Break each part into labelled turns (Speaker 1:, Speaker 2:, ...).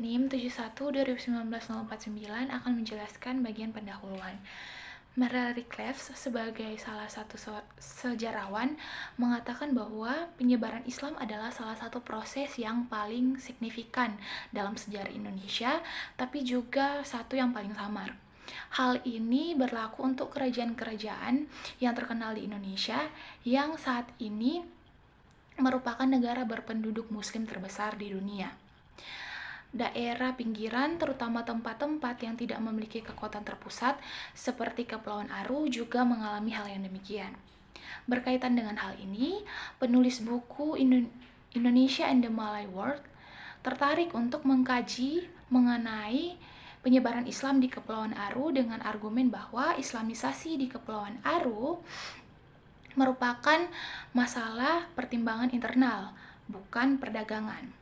Speaker 1: NIM 71/2019-049 akan menjelaskan bagian pendahuluan. Mary Cleves sebagai salah satu sejarawan mengatakan bahwa penyebaran Islam adalah salah satu proses yang paling signifikan dalam sejarah Indonesia, tapi juga satu yang paling samar. Hal ini berlaku untuk kerajaan-kerajaan yang terkenal di Indonesia yang saat ini merupakan negara berpenduduk muslim terbesar di dunia. Daerah pinggiran, terutama tempat-tempat yang tidak memiliki kekuatan terpusat, seperti Kepulauan Aru, juga mengalami hal yang demikian. Berkaitan dengan hal ini, penulis buku Indonesia and the Malay World tertarik untuk mengkaji mengenai penyebaran Islam di Kepulauan Aru dengan argumen bahwa Islamisasi di Kepulauan Aru merupakan masalah pertimbangan internal, bukan perdagangan.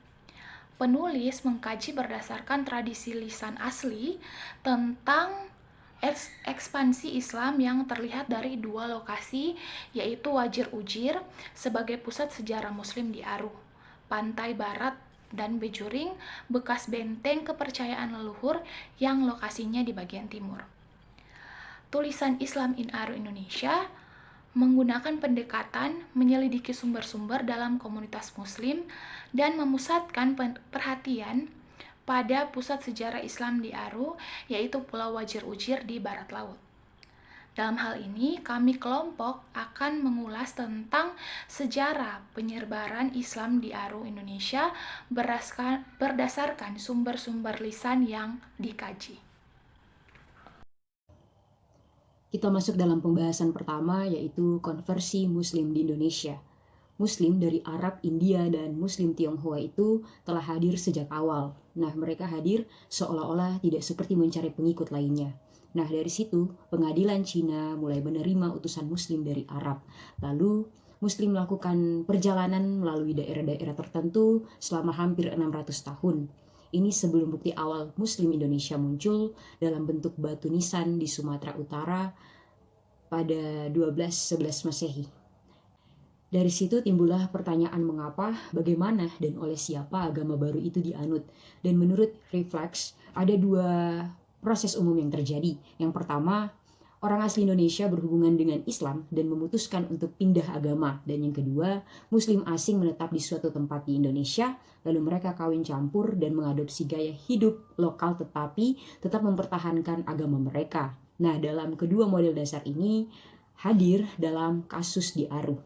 Speaker 1: Penulis mengkaji berdasarkan tradisi lisan asli tentang ekspansi Islam yang terlihat dari dua lokasi, yaitu Wajir Ujir sebagai pusat sejarah Muslim di Aru, pantai barat, dan Bejuring, bekas benteng kepercayaan leluhur yang lokasinya di bagian timur. Tulisan Islam in Aru Indonesia menggunakan pendekatan menyelidiki sumber-sumber dalam komunitas Muslim dan memusatkan perhatian pada pusat sejarah Islam di Aru, yaitu Pulau Wajir Ujir di barat laut. Dalam hal ini, kami kelompok akan mengulas tentang sejarah penyebaran Islam di Aru Indonesia berdasarkan sumber-sumber lisan yang dikaji.
Speaker 2: Kita masuk dalam pembahasan pertama, yaitu konversi Muslim di Indonesia. Muslim dari Arab, India, dan Muslim Tionghoa itu telah hadir sejak awal. Nah, mereka hadir seolah-olah tidak seperti mencari pengikut lainnya. Nah, dari situ pengadilan Cina mulai menerima utusan Muslim dari Arab. Lalu Muslim melakukan perjalanan melalui daerah-daerah tertentu selama hampir 600 tahun. Ini sebelum bukti awal Muslim Indonesia muncul dalam bentuk batu nisan di Sumatera Utara pada 1211 Masehi. Dari situ timbullah pertanyaan mengapa, bagaimana, dan oleh siapa agama baru itu dianut. Dan menurut Reflex, ada dua proses umum yang terjadi. Yang pertama, orang asli Indonesia berhubungan dengan Islam dan memutuskan untuk pindah agama. Dan yang kedua, Muslim asing menetap di suatu tempat di Indonesia, lalu mereka kawin campur dan mengadopsi gaya hidup lokal tetapi tetap mempertahankan agama mereka. Nah, dalam kedua model dasar ini hadir dalam kasus di Aru.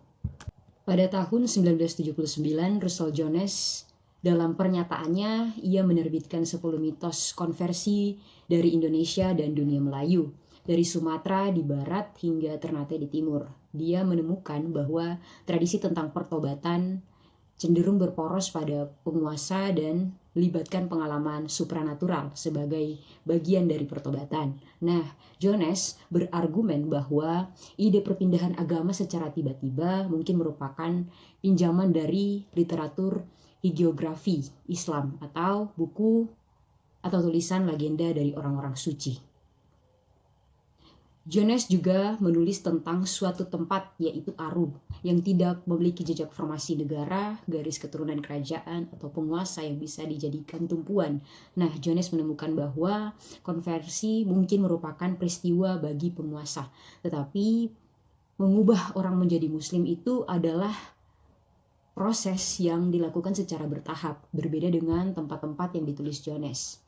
Speaker 2: Pada tahun 1979, Russell Jones dalam pernyataannya, ia menerbitkan 10 mitos konversi dari Indonesia dan dunia Melayu, dari Sumatera di barat hingga Ternate di timur. Dia menemukan bahwa tradisi tentang pertobatan cenderung berporos pada penguasa dan melibatkan pengalaman supranatural sebagai bagian dari pertobatan. Nah, Jones berargumen bahwa ide perpindahan agama secara tiba-tiba mungkin merupakan pinjaman dari literatur hagiografi Islam atau buku atau tulisan legenda dari orang-orang suci. Jones juga menulis tentang suatu tempat, yaitu Aru, yang tidak memiliki jejak formasi negara, garis keturunan kerajaan, atau penguasa yang bisa dijadikan tumpuan. Nah, Jones menemukan bahwa konversi mungkin merupakan peristiwa bagi penguasa, tetapi mengubah orang menjadi Muslim itu adalah proses yang dilakukan secara bertahap, berbeda dengan tempat-tempat yang ditulis Jones,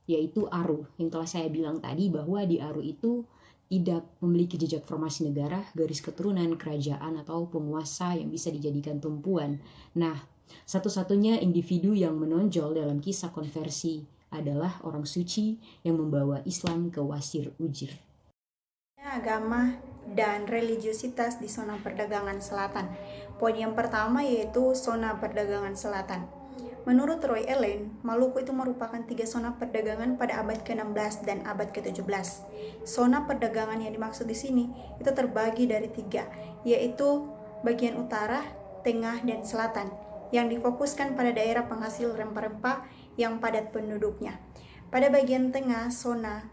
Speaker 2: yaitu Aru, yang telah saya bilang tadi bahwa di Aru itu tidak memiliki jejak formasi negara, garis keturunan, kerajaan, atau penguasa yang bisa dijadikan tumpuan. Nah, satu-satunya individu yang menonjol dalam kisah konversi adalah orang suci yang membawa Islam ke Wajir Ujir.
Speaker 3: Agama dan religiositas di zona perdagangan selatan. Poin yang pertama yaitu zona perdagangan selatan. Menurut Roy Allen, Maluku itu merupakan 3 zona perdagangan pada abad ke-16 dan abad ke-17. Zona perdagangan yang dimaksud di sini itu terbagi dari 3, yaitu bagian utara, tengah, dan selatan, yang difokuskan pada daerah penghasil rempah-rempah yang padat penduduknya. Pada bagian tengah zona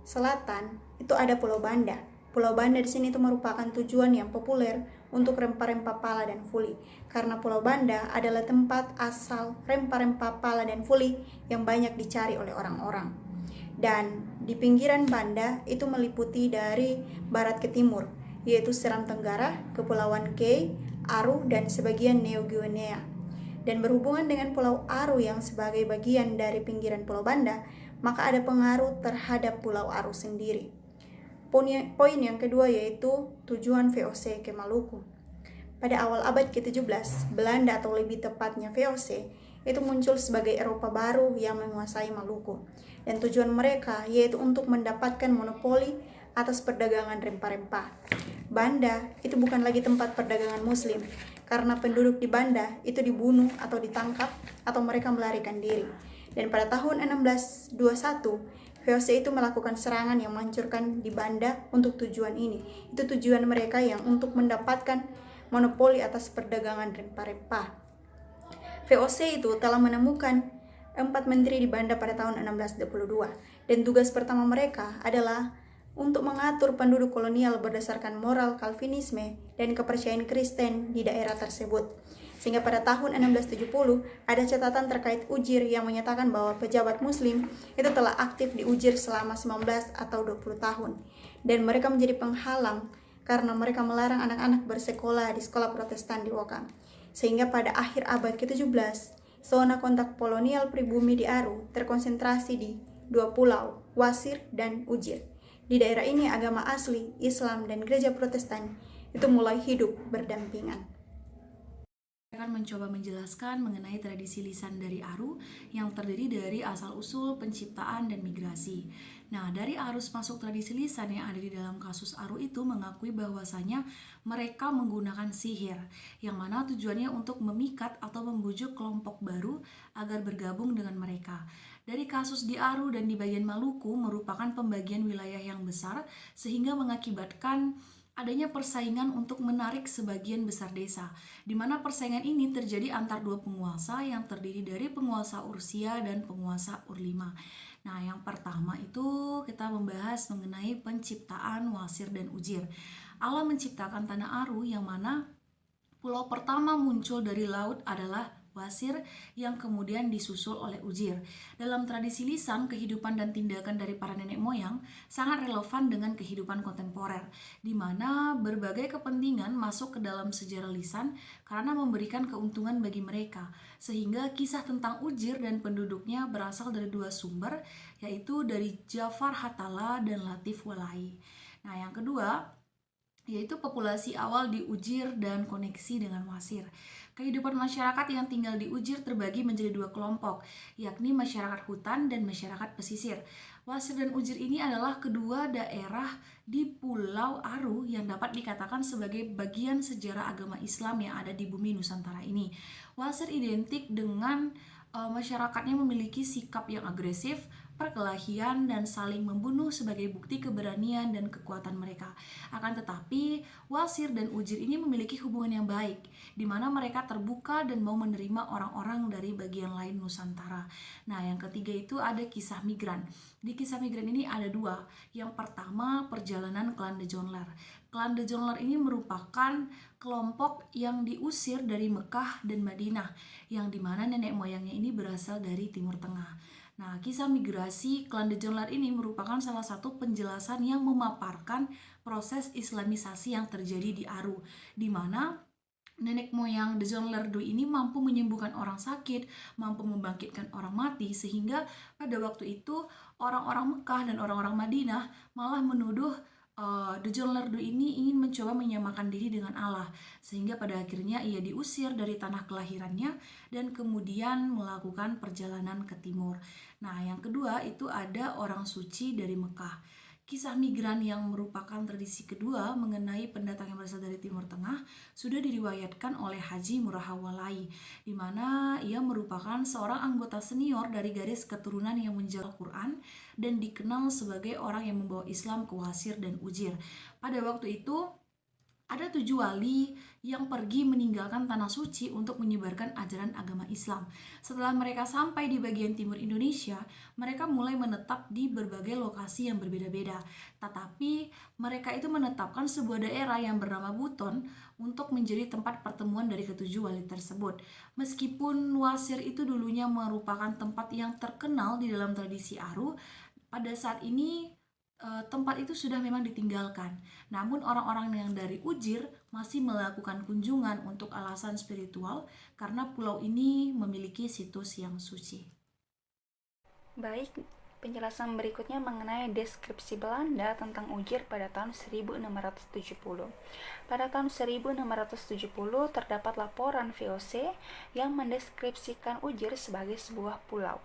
Speaker 3: selatan itu ada Pulau Banda, Pulau Banda di sini itu merupakan tujuan yang populer untuk rempah-rempah pala dan fuli, karena Pulau Banda adalah tempat asal rempah-rempah pala dan fuli yang banyak dicari oleh orang-orang. Dan di pinggiran Banda itu meliputi dari barat ke timur, yaitu Seram Tenggara, Kepulauan Kei, Aru, dan sebagian Neo Guinea. Dan berhubungan dengan Pulau Aru yang sebagai bagian dari pinggiran Pulau Banda, maka ada pengaruh terhadap Pulau Aru sendiri. Poin yang kedua yaitu tujuan VOC ke Maluku. Pada awal abad ke-17, Belanda atau lebih tepatnya VOC itu muncul sebagai Eropa baru yang menguasai Maluku. Dan tujuan mereka yaitu untuk mendapatkan monopoli atas perdagangan rempah-rempah. Banda itu bukan lagi tempat perdagangan muslim, karena penduduk di Banda itu dibunuh atau ditangkap atau mereka melarikan diri. Dan pada tahun 1621, VOC itu melakukan serangan yang menghancurkan di Banda untuk tujuan ini. Itu tujuan mereka yang untuk mendapatkan monopoli atas perdagangan rempah-rempah. VOC itu telah menemukan 4 menteri di Banda pada tahun 1622. Dan tugas pertama mereka adalah untuk mengatur penduduk kolonial berdasarkan moral Calvinisme dan kepercayaan Kristen di daerah tersebut. Sehingga pada tahun 1670 ada catatan terkait Ujir yang menyatakan bahwa pejabat muslim itu telah aktif di Ujir selama 19 atau 20 tahun. Dan mereka menjadi penghalang karena mereka melarang anak-anak bersekolah di sekolah Protestan di Wokam. Sehingga pada akhir abad ke-17, zona kontak kolonial pribumi di Aru terkonsentrasi di 2 pulau, Wasir dan Ujir. Di daerah ini agama asli, Islam dan gereja Protestan itu mulai hidup berdampingan.
Speaker 4: Akan mencoba menjelaskan mengenai tradisi lisan dari Aru yang terdiri dari asal-usul, penciptaan, dan migrasi. Nah, dari arus masuk tradisi lisan yang ada di dalam kasus Aru itu mengakui bahwasanya mereka menggunakan sihir, yang mana tujuannya untuk memikat atau membujuk kelompok baru agar bergabung dengan mereka. Dari kasus di Aru dan di bagian Maluku merupakan pembagian wilayah yang besar sehingga mengakibatkan adanya persaingan untuk menarik sebagian besar desa, di mana persaingan ini terjadi antar dua penguasa yang terdiri dari penguasa Ursia dan penguasa Urlima. Nah, yang pertama itu kita membahas mengenai penciptaan Wasir dan Ujir. Allah menciptakan tanah Aru yang mana pulau pertama muncul dari laut adalah Wasir yang kemudian disusul oleh Ujir. Dalam tradisi lisan, kehidupan dan tindakan dari para nenek moyang sangat relevan dengan kehidupan kontemporer, di mana berbagai kepentingan masuk ke dalam sejarah lisan karena memberikan keuntungan bagi mereka, sehingga kisah tentang Ujir dan penduduknya berasal dari dua sumber, yaitu dari Jafar Hatala dan Latif Walai. Nah, yang kedua yaitu populasi awal di Ujir dan koneksi dengan Wasir. Kehidupan masyarakat yang tinggal di Ujir terbagi menjadi dua kelompok, yakni masyarakat hutan dan masyarakat pesisir. Wasir dan Ujir ini adalah kedua daerah di Pulau Aru yang dapat dikatakan sebagai bagian sejarah agama Islam yang ada di bumi Nusantara ini. Wasir identik dengan masyarakatnya memiliki sikap yang agresif, perkelahian, dan saling membunuh sebagai bukti keberanian dan kekuatan mereka. Akan tetapi, Wasir dan Ujir ini memiliki hubungan yang baik, di mana mereka terbuka dan mau menerima orang-orang dari bagian lain Nusantara. Nah, yang ketiga itu ada kisah migran. Di kisah migran ini ada dua. Yang pertama, perjalanan klan Dejonler. Klan Dejonler ini merupakan kelompok yang diusir dari Mekah dan Madinah, yang dimana nenek moyangnya ini berasal dari Timur Tengah. Nah, kisah migrasi klan Dejonler ini merupakan salah satu penjelasan yang memaparkan proses islamisasi yang terjadi di Aru, di mana nenek moyang Dejonler ini mampu menyembuhkan orang sakit, mampu membangkitkan orang mati, sehingga pada waktu itu orang-orang Mekah dan orang-orang Madinah malah menuduh Dejonler ini ingin mencoba menyamakan diri dengan Allah, sehingga pada akhirnya ia diusir dari tanah kelahirannya dan kemudian melakukan perjalanan ke timur. Nah, yang kedua itu ada orang suci dari Mekah. Kisah migran yang merupakan tradisi kedua mengenai pendatang yang berasal dari Timur Tengah sudah diriwayatkan oleh Haji Murahawalai, di mana ia merupakan seorang anggota senior dari garis keturunan yang menjaga Al-Quran dan dikenal sebagai orang yang membawa Islam ke Wasir dan Ujir. Pada waktu itu Ada 7 wali yang pergi meninggalkan tanah suci untuk menyebarkan ajaran agama Islam. Setelah mereka sampai di bagian timur Indonesia, mereka mulai menetap di berbagai lokasi yang berbeda-beda. Tetapi mereka itu menetapkan sebuah daerah yang bernama Buton untuk menjadi tempat pertemuan dari ketujuh wali tersebut. Meskipun Wasir itu dulunya merupakan tempat yang terkenal di dalam tradisi Aru, pada saat ini tempat itu sudah memang ditinggalkan. Namun orang-orang yang dari Ujir masih melakukan kunjungan untuk alasan spiritual karena pulau ini memiliki situs yang suci.
Speaker 3: Baik, penjelasan berikutnya mengenai deskripsi Belanda tentang Ujir pada tahun 1670. Pada tahun 1670 terdapat laporan VOC yang mendeskripsikan Ujir sebagai sebuah pulau.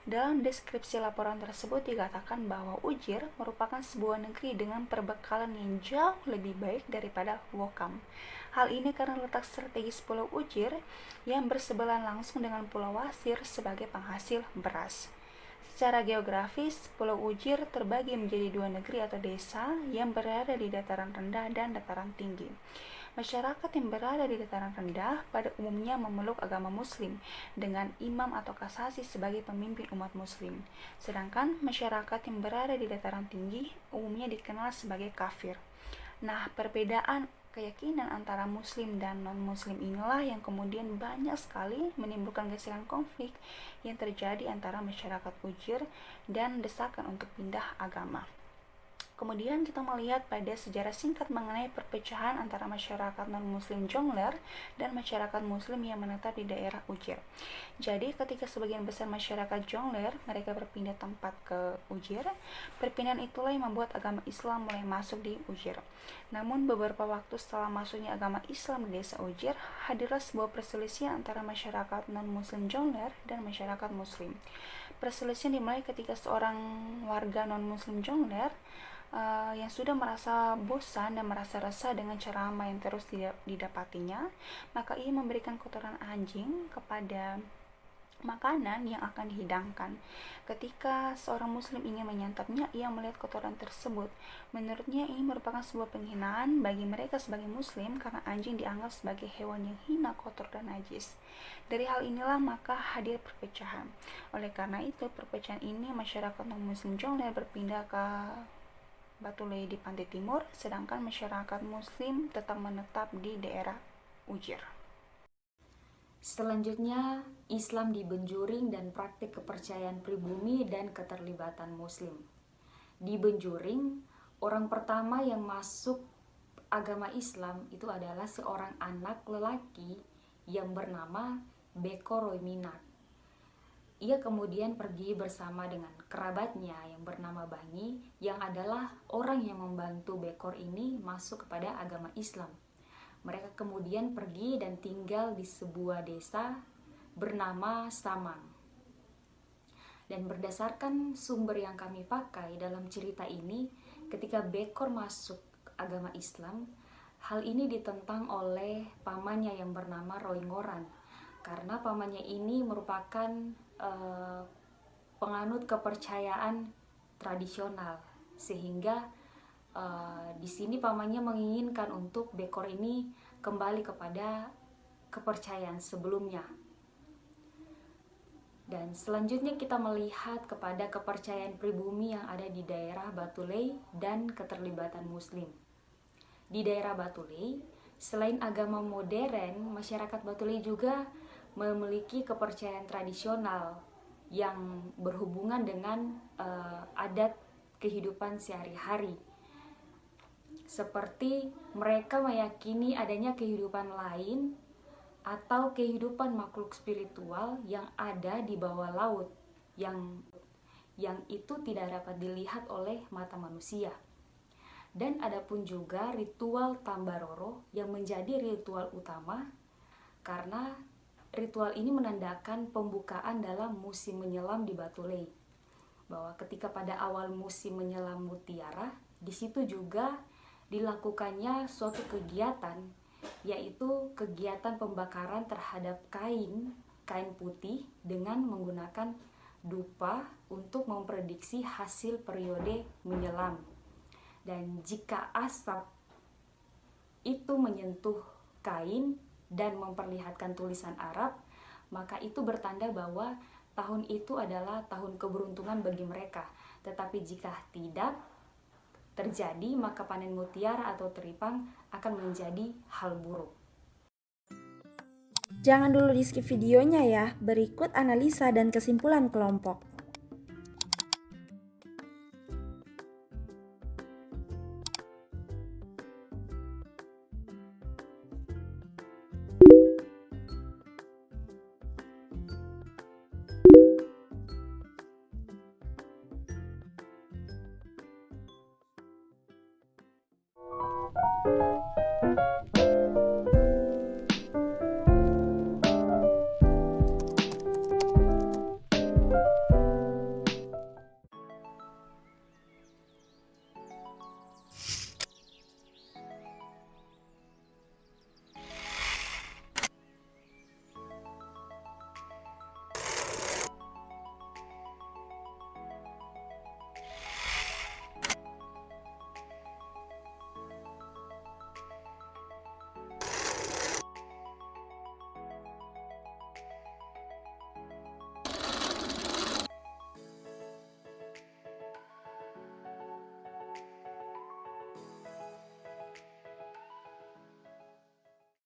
Speaker 3: Dalam deskripsi laporan tersebut dikatakan bahwa Ujir merupakan sebuah negeri dengan perbekalan yang jauh lebih baik daripada Wokam. Hal ini karena letak strategis Pulau Ujir yang bersebelahan langsung dengan Pulau Wasir sebagai penghasil beras. Secara geografis, Pulau Ujir terbagi menjadi dua negeri atau desa yang berada di dataran rendah dan dataran tinggi. Masyarakat yang berada di dataran rendah pada umumnya memeluk agama Muslim dengan imam atau kasasi sebagai pemimpin umat Muslim. Sedangkan masyarakat yang berada di dataran tinggi umumnya dikenal sebagai kafir. Nah, perbedaan keyakinan antara Muslim dan non-Muslim inilah yang kemudian banyak sekali menimbulkan gesekan konflik yang terjadi antara masyarakat Ujir dan desakan untuk pindah agama. Kemudian kita melihat pada sejarah singkat mengenai perpecahan antara masyarakat non-muslim Jongler dan masyarakat muslim yang menetap di daerah Ujir. Jadi ketika sebagian besar masyarakat Jongler mereka berpindah tempat ke Ujir, perpindahan itulah yang membuat agama Islam mulai masuk di Ujir. Namun beberapa waktu setelah masuknya agama Islam di desa Ujir, hadirlah sebuah perselisihan antara masyarakat non-muslim Jongler dan masyarakat muslim. Perselisihan dimulai ketika seorang warga non-muslim Jongler yang sudah merasa bosan dan merasa resah dengan ceramah yang terus didapatinya, maka ia memberikan kotoran anjing kepada makanan yang akan dihidangkan. Ketika seorang muslim ingin menyantapnya, ia melihat kotoran tersebut. Menurutnya ini merupakan sebuah penghinaan bagi mereka sebagai muslim karena anjing dianggap sebagai hewan yang hina, kotor, dan najis. Dari hal inilah maka hadir perpecahan. Oleh karena itu, perpecahan ini masyarakat non-muslim Jongler berpindah ke Batulei di pantai timur, sedangkan masyarakat muslim tetap menetap di daerah Ujir.
Speaker 2: Selanjutnya, Islam di Benjuring dan praktik kepercayaan pribumi dan keterlibatan muslim. Di Benjuring, orang pertama yang masuk agama Islam itu adalah seorang anak lelaki yang bernama Beko Roiminat. Ia kemudian pergi bersama dengan kerabatnya yang bernama Bangi, yang adalah orang yang membantu Bekor ini masuk kepada agama Islam. Mereka kemudian pergi dan tinggal di sebuah desa bernama Samang. Dan berdasarkan sumber yang kami pakai dalam cerita ini, ketika Bekor masuk agama Islam, hal ini ditentang oleh pamannya yang bernama Roingoran, karena pamannya ini merupakan penganut kepercayaan tradisional, sehingga di sini pamannya menginginkan untuk Bekor ini kembali kepada kepercayaan sebelumnya. Dan selanjutnya kita melihat kepada kepercayaan pribumi yang ada di daerah Batulei dan keterlibatan muslim. Di daerah Batulei, selain agama modern, masyarakat Batulei juga memiliki kepercayaan tradisional yang berhubungan dengan adat kehidupan sehari-hari. Seperti mereka meyakini adanya kehidupan lain atau kehidupan makhluk spiritual yang ada di bawah laut, yang itu tidak dapat dilihat oleh mata manusia. Dan adapun juga ritual Tambaroro yang menjadi ritual utama, karena ritual ini menandakan pembukaan dalam musim menyelam di Batulei. Bahwa ketika pada awal musim menyelam mutiara, di situ juga dilakukannya suatu kegiatan, yaitu kegiatan pembakaran terhadap kain putih dengan menggunakan dupa untuk memprediksi hasil periode menyelam. Dan jika asap
Speaker 5: itu menyentuh kain dan memperlihatkan tulisan Arab, maka itu bertanda bahwa tahun itu adalah tahun keberuntungan bagi mereka. Tetapi jika tidak terjadi, maka panen mutiara atau teripang akan menjadi hal buruk.
Speaker 6: Jangan dulu di skip videonya ya, berikut analisa dan kesimpulan kelompok.